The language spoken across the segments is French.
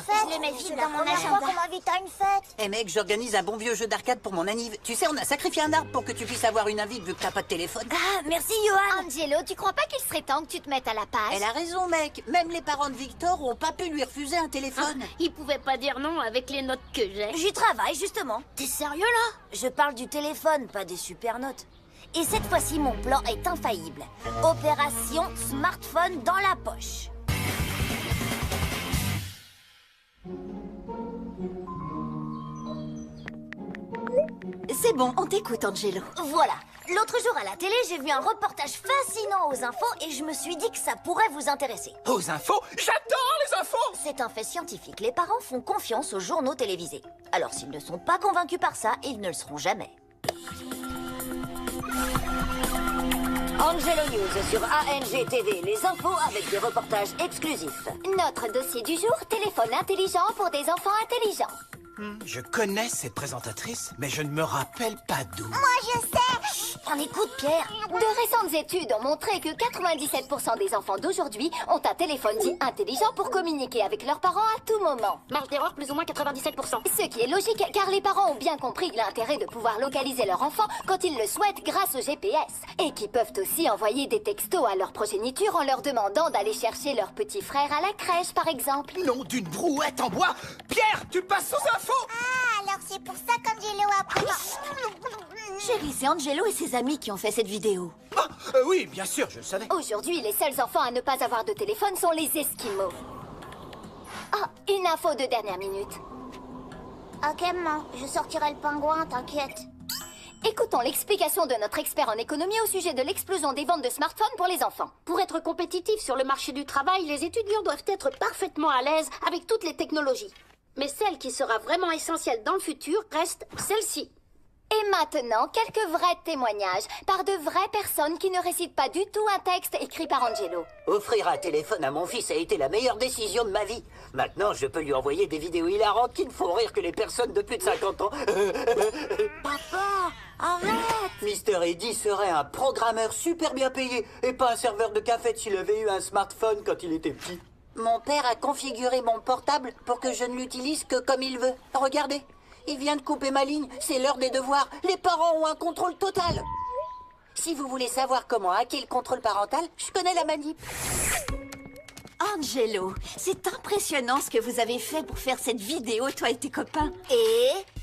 fête. Je le mets vite dans mon agenda. Qu'on m'invite à une fête. Eh mec, j'organise un bon vieux jeu d'arcade pour mon anniv. Tu sais, on a sacrifié un arbre pour que tu puisses avoir une invite vu que t'as pas de téléphone. Ah, merci Johan. Angelo, tu crois pas qu'il serait temps que tu te mettes à la page? Elle a raison, mec. Même les parents de Victor ont pas pu lui refuser un téléphone. Il pouvait pas dire non avec les notes que j'ai. J'y travaille justement. T'es sérieux là? Je parle du téléphone, pas des super notes. Et cette fois-ci, mon plan est infaillible. Opération smartphone dans la poche. C'est bon, on t'écoute, Angelo. Voilà. L'autre jour à la télé, j'ai vu un reportage fascinant aux infos et je me suis dit que ça pourrait vous intéresser. Aux infos? J'adore les infos! C'est un fait scientifique. Les parents font confiance aux journaux télévisés. Alors s'ils ne sont pas convaincus par ça, ils ne le seront jamais. Angelo News sur ANG TV, les infos avec des reportages exclusifs. Notre dossier du jour, téléphone intelligent pour des enfants intelligents. Je connais cette présentatrice, mais je ne me rappelle pas d'où. Moi, je sais. On écoute Pierre. De récentes études ont montré que 97% des enfants d'aujourd'hui ont un téléphone dit intelligent pour communiquer avec leurs parents à tout moment. Marge d'erreur plus ou moins 97%. Ce qui est logique car les parents ont bien compris l'intérêt de pouvoir localiser leur enfant quand ils le souhaitent grâce au GPS. Et qui peuvent aussi envoyer des textos à leur progéniture en leur demandant d'aller chercher leur petit frère à la crèche par exemple. Nom d'une brouette en bois! Pierre, tu passes aux infos! Ah, alors c'est pour ça qu'Angelo a pris... Chérie, c'est Angelo et ses amis qui ont fait cette vidéo. Ah, oui, bien sûr, je le savais. Aujourd'hui, les seuls enfants à ne pas avoir de téléphone sont les Esquimaux. Ah, une info de dernière minute. Ok, maman, je sortirai le pingouin, t'inquiète. Écoutons l'explication de notre expert en économie au sujet de l'explosion des ventes de smartphones pour les enfants. Pour être compétitifs sur le marché du travail, les étudiants doivent être parfaitement à l'aise avec toutes les technologies. Mais celle qui sera vraiment essentielle dans le futur reste celle-ci. Et maintenant, quelques vrais témoignages par de vraies personnes qui ne récitent pas du tout un texte écrit par Angelo. Offrir un téléphone à mon fils a été la meilleure décision de ma vie. Maintenant, je peux lui envoyer des vidéos hilarantes qui ne font rire que les personnes de plus de 50 ans. Papa, arrête. Mister Eddy serait un programmeur super bien payé et pas un serveur de café s'il avait eu un smartphone quand il était petit. Mon père a configuré mon portable pour que je ne l'utilise que comme il veut. Regardez, il vient de couper ma ligne, c'est l'heure des devoirs. Les parents ont un contrôle total. Si vous voulez savoir comment hacker le contrôle parental, je connais la manip. Angelo, c'est impressionnant ce que vous avez fait pour faire cette vidéo, toi et tes copains.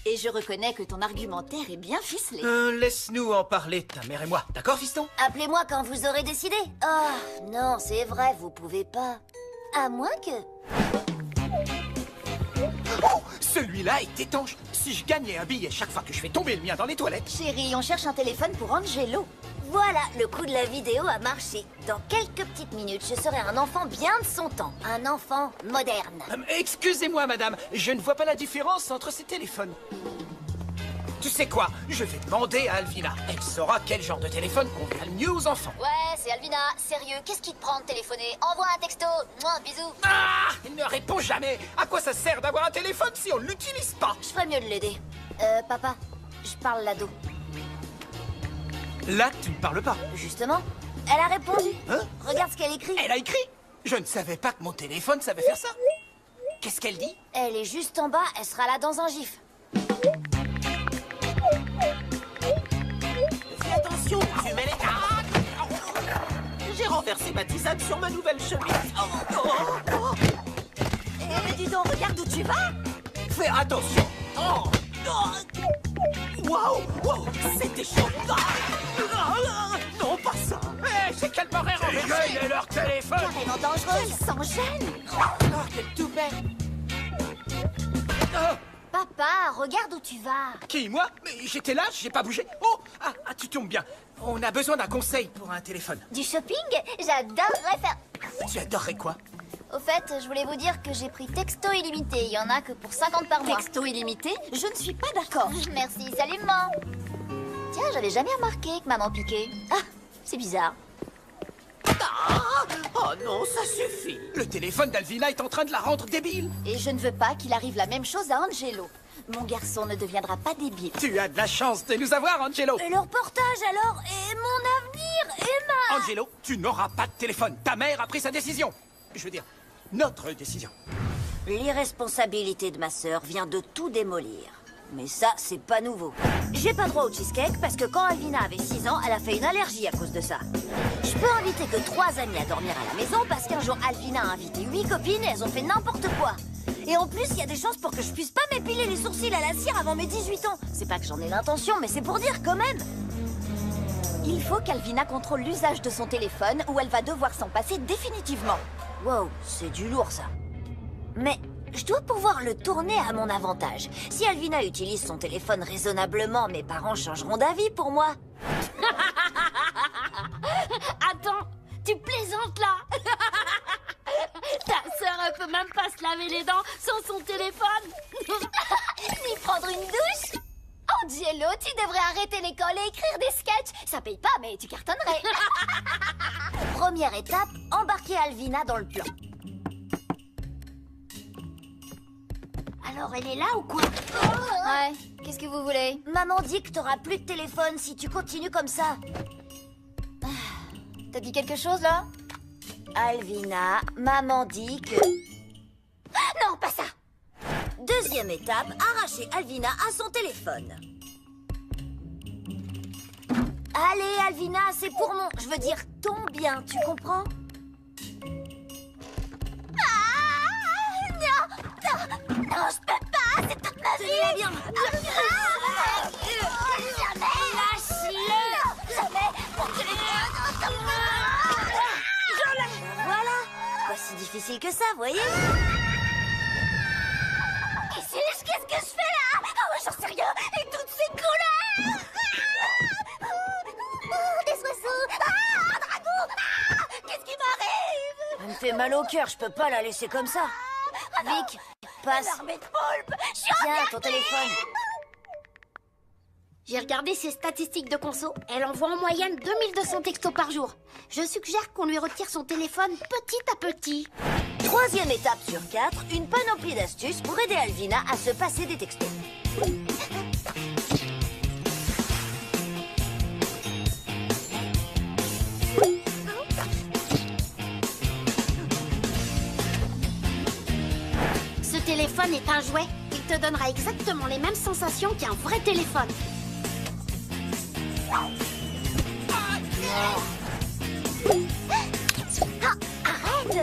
Et je reconnais que ton argumentaire est bien ficelé. Laisse-nous en parler, ta mère et moi. D'accord, fiston? Appelez-moi quand vous aurez décidé. Oh, non, c'est vrai, vous pouvez pas. À moins que... Oh, celui-là est étanche. Si je gagnais un billet chaque fois que je fais tomber le mien dans les toilettes. Chérie, on cherche un téléphone pour Angelo. Voilà, le coup de la vidéo a marché. Dans quelques petites minutes, je serai un enfant bien de son temps. Un enfant moderne. Excusez-moi, madame, je ne vois pas la différence entre ces téléphones. Tu sais quoi? Je vais demander à Alvina. Elle saura quel genre de téléphone convient le mieux aux enfants. Ouais, c'est Alvina. Sérieux, qu'est-ce qui te prend de téléphoner? Envoie un texto. Mouah, bisous. Ah! Il ne répond jamais. À quoi ça sert d'avoir un téléphone si on ne l'utilise pas? Je ferais mieux de l'aider. Papa, je parle l'ado. Là, tu ne parles pas. Justement, elle a répondu. Hein? Regarde ce qu'elle écrit. Elle a écrit? Je ne savais pas que mon téléphone savait faire ça. Qu'est-ce qu'elle dit? Elle est juste en bas, elle sera là dans un gif. Fais attention, tu mets les... J'ai renversé ma tisane sur ma nouvelle chemise. Eh, dis donc, regarde où tu vas. Fais attention. Waouh, wow, c'était chaud. Non, pas ça. C'est qu'elle m'aurait renversé leur téléphone. Carrément dangereuse, sans gêne. Oh, quel toupet. Oh, Papa, regarde où tu vas. qui, moi? Mais j'étais là, j'ai pas bougé. Oh, tu tombes bien. On a besoin d'un conseil pour un téléphone. Du shopping? J'adorerais faire... Tu adorerais quoi? Au fait, je voulais vous dire que j'ai pris texto illimité. Il y en a que pour 50 par mois. Texto illimité, je ne suis pas d'accord. Merci, salut maman. Tiens, j'avais jamais remarqué que maman piquait. Ah, c'est bizarre. Oh non, ça suffit. Le téléphone d'Alvina est en train de la rendre débile. Et je ne veux pas qu'il arrive la même chose à Angelo. Mon garçon ne deviendra pas débile. Tu as de la chance de nous avoir, Angelo. Et le reportage alors? Et mon avenir? Emma? Angelo, tu n'auras pas de téléphone. Ta mère a pris sa décision. Je veux dire, notre décision. L'irresponsabilité de ma sœur vient de tout démolir. Mais ça, c'est pas nouveau. J'ai pas droit au cheesecake parce que quand Alvina avait 6 ans, elle a fait une allergie à cause de ça. Je peux inviter que 3 amis à dormir à la maison parce qu'un jour Alvina a invité 8 copines et elles ont fait n'importe quoi. Et en plus, il y a des chances pour que je puisse pas m'épiler les sourcils à la cire avant mes 18 ans. C'est pas que j'en ai l'intention, mais c'est pour dire quand même. Il faut qu'Alvina contrôle l'usage de son téléphone ou elle va devoir s'en passer définitivement. Wow, c'est du lourd ça. Mais je dois pouvoir le tourner à mon avantage. Si Alvina utilise son téléphone raisonnablement, mes parents changeront d'avis pour moi. Attends, tu plaisantes là? Ta sœur, elle peut même pas se laver les dents sans son téléphone. Ni prendre une douche? Angelo, tu devrais arrêter l'école et écrire des sketchs. Ça paye pas, mais tu cartonnerais. Première étape, embarquer Alvina dans le plan. Alors, elle est là ou quoi? Ouais, qu'est-ce que vous voulez? Maman dit que t'auras plus de téléphone si tu continues comme ça. T'as dit quelque chose, là? Alvina, maman dit que... Non, pas ça! Deuxième étape, arracher Alvina à son téléphone. Allez, Alvina, c'est pour mon... Je veux dire, ton bien, tu comprends? Non, je peux pas, c'est toute ma vie! Tenez-la bien. Jamais! Lâche-le! Jamais! Mon téléphone! Voilà. Pas si difficile que ça, voyez? Ici, qu'est-ce que je fais là? Oh, j'en sais rien! Et toutes ces couleurs! Des oiseaux! Un dragon! Qu'est-ce qui m'arrive? Elle me fait mal au cœur, je peux pas la laisser comme ça. Vic, passe. L'armée de poulpe! Je suis Tiens, emmerdée! ton téléphone. J'ai regardé ses statistiques de conso. Elle envoie en moyenne 2200 textos par jour. Je suggère qu'on lui retire son téléphone petit à petit. Troisième étape sur 4, une panoplie d'astuces pour aider Alvina à se passer des textos. Ce téléphone est un jouet. Il te donnera exactement les mêmes sensations qu'un vrai téléphone. Ah, arrête!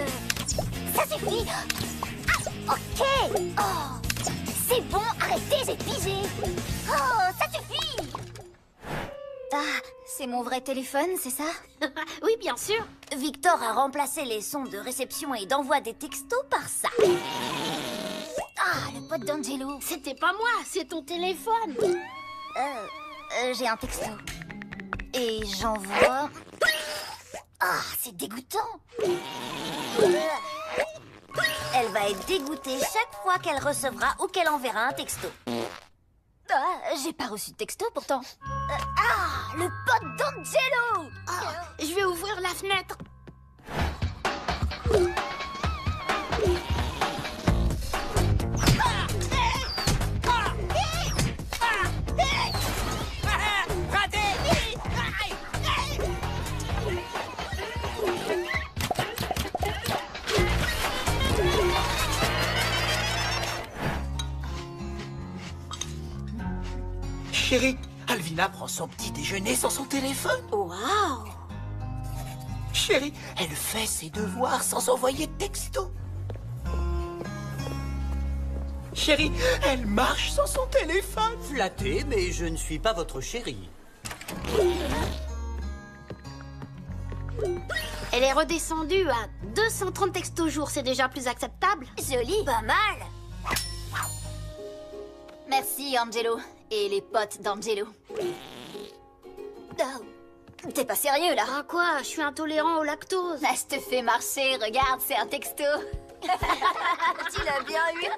Ça suffit! Ah, ok! Oh, c'est bon, arrêtez, j'ai pigé! Oh, ça suffit! Ah, c'est mon vrai téléphone, c'est ça? Oui, bien sûr. Victor a remplacé les sons de réception et d'envoi des textos par ça. Ah, le pote d'Angelo! C'était pas moi, c'est ton téléphone. J'ai un texto. Et j'envoie... Ah, c'est dégoûtant! Elle va être dégoûtée chaque fois qu'elle recevra ou qu'elle enverra un texto. Ah, j'ai pas reçu de texto pourtant. Ah, le pote d'Angelo! Je vais ouvrir la fenêtre. Chérie, Alvina prend son petit déjeuner sans son téléphone. Waouh! Chérie, elle fait ses devoirs sans envoyer de texto. Chérie, elle marche sans son téléphone. Flatté, mais je ne suis pas votre chérie. Elle est redescendue à 230 textos jour, c'est déjà plus acceptable. Joli! Pas mal. Merci, Angelo. Et les potes d'Angelo. Oh, t'es pas sérieux, là? Ah quoi? Je suis intolérant au lactose. Ah, je te fais marcher, regarde, c'est un texto. Tu l'as bien eu.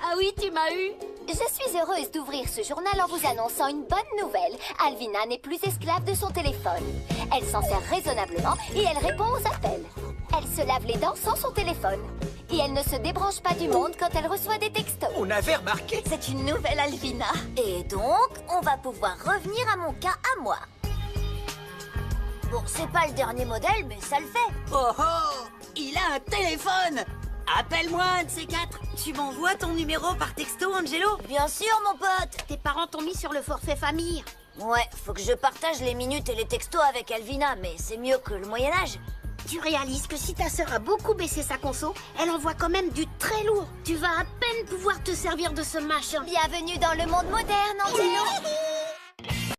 Ah oui, tu m'as eu. Je suis heureuse d'ouvrir ce journal en vous annonçant une bonne nouvelle. Alvina n'est plus esclave de son téléphone. Elle s'en sert raisonnablement et elle répond aux appels. Elle se lave les dents sans son téléphone. Et elle ne se débranche pas du monde quand elle reçoit des textos. On avait remarqué. C'est une nouvelle Alvina. Et donc, on va pouvoir revenir à mon cas à moi. Bon, c'est pas le dernier modèle, mais ça le fait. Oh oh! Il a un téléphone! Appelle-moi un de ces quatre. Tu m'envoies ton numéro par texto, Angelo? Bien sûr, mon pote. Tes parents t'ont mis sur le forfait famille. Ouais, faut que je partage les minutes et les textos avec Alvina, mais c'est mieux que le Moyen-Âge. Tu réalises que si ta sœur a beaucoup baissé sa conso, elle envoie quand même du très lourd. Tu vas à peine pouvoir te servir de ce machin. Bienvenue dans le monde moderne, Angelo.